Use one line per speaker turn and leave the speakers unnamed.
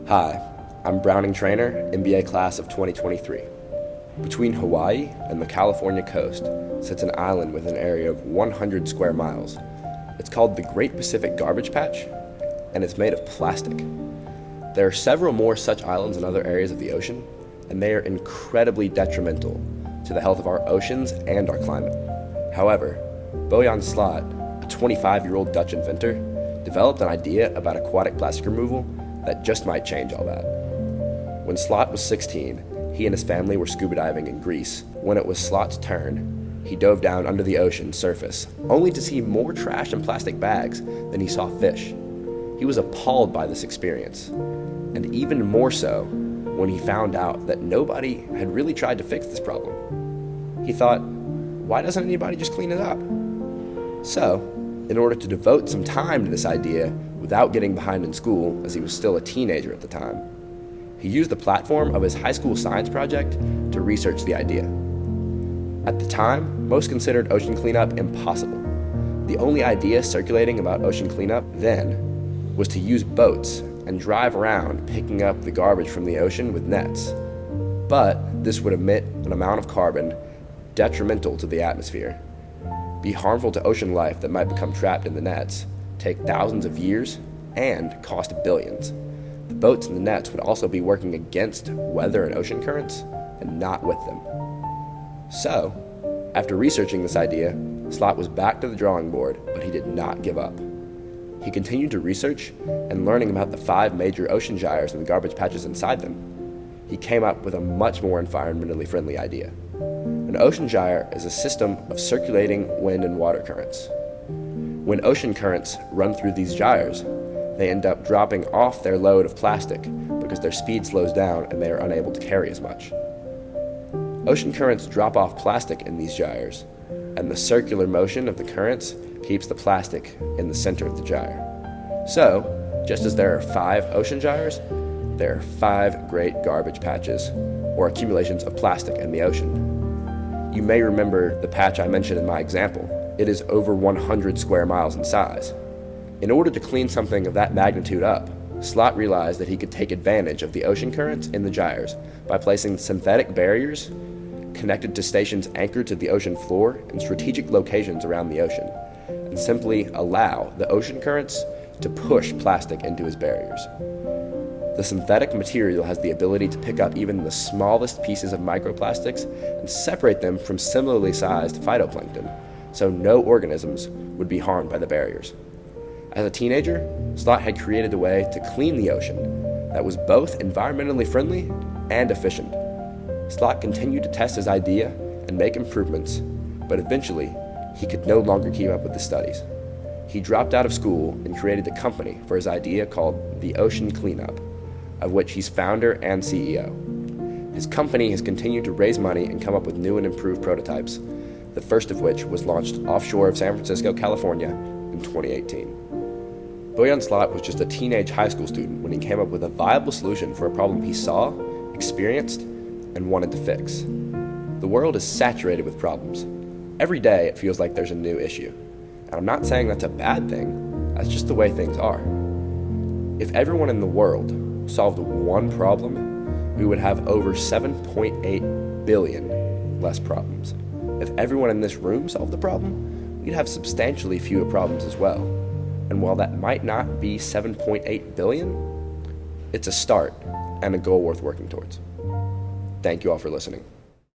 Hi, I'm Browning Trainer, MBA class of 2023. Between Hawaii and the California coast sits an island with an area of 100 square miles. It's called the Great Pacific Garbage Patch, and it's made of plastic. There are several more such islands in other areas of the ocean, and they are incredibly detrimental to the health of our oceans and our climate. However, Willian Slott, a 25-year-old Dutch inventor, developed an idea about aquatic plastic removal that just might change all that. When Slott was 16, he and his family were scuba diving in Greece. When it was Slott's turn, he dove down under the ocean's surface, only to see more trash and plastic bags than he saw fish. He was appalled by this experience, and even more so when he found out that nobody had really tried to fix this problem. He thought, why doesn't anybody just clean it up? So, in order to devote some time to this idea without getting behind in school, as he was still a teenager at the time, he used the platform of his high school science project to research the idea. At the time, most considered ocean cleanup impossible. The only idea circulating about ocean cleanup then was to use boats and drive around picking up the garbage from the ocean with nets. But this would emit an amount of carbon detrimental to the atmosphere, be harmful to ocean life that might become trapped in the nets, take thousands of years, and cost billions. The boats and the nets would also be working against weather and ocean currents, and not with them. So, after researching this idea, Slott was back to the drawing board, but he did not give up. He continued to research and learning about the 5 major ocean gyres and the garbage patches inside them. He came up with a much more environmentally friendly idea. An ocean gyre is a system of circulating wind and water currents. When ocean currents run through these gyres, they end up dropping off their load of plastic because their speed slows down and they are unable to carry as much. Ocean currents drop off plastic in these gyres, and the circular motion of the currents keeps the plastic in the center of the gyre. So, just as there are 5 ocean gyres, there are 5 great garbage patches, or accumulations of plastic in the ocean. You may remember the patch I mentioned in my example. It is over 100 square miles in size. In order to clean something of that magnitude up, Slott realized that he could take advantage of the ocean currents in the gyres by placing synthetic barriers connected to stations anchored to the ocean floor in strategic locations around the ocean, and simply allow the ocean currents to push plastic into his barriers. The synthetic material has the ability to pick up even the smallest pieces of microplastics and separate them from similarly sized phytoplankton, so no organisms would be harmed by the barriers. As a teenager, Slott had created a way to clean the ocean that was both environmentally friendly and efficient. Slott continued to test his idea and make improvements, but eventually, he could no longer keep up with the studies. He dropped out of school and created a company for his idea called the Ocean Cleanup, of which he's founder and CEO. His company has continued to raise money and come up with new and improved prototypes, the first of which was launched offshore of San Francisco, California in 2018. Willian Slott was just a teenage high school student when he came up with a viable solution for a problem he saw, experienced, and wanted to fix. The world is saturated with problems. Every day it feels like there's a new issue. And I'm not saying that's a bad thing, that's just the way things are. If everyone in the world solved one problem, we would have over 7.8 billion less problems. If everyone in this room solved the problem, we'd have substantially fewer problems as well. And while that might not be 7.8 billion, it's a start and a goal worth working towards. Thank you all for listening.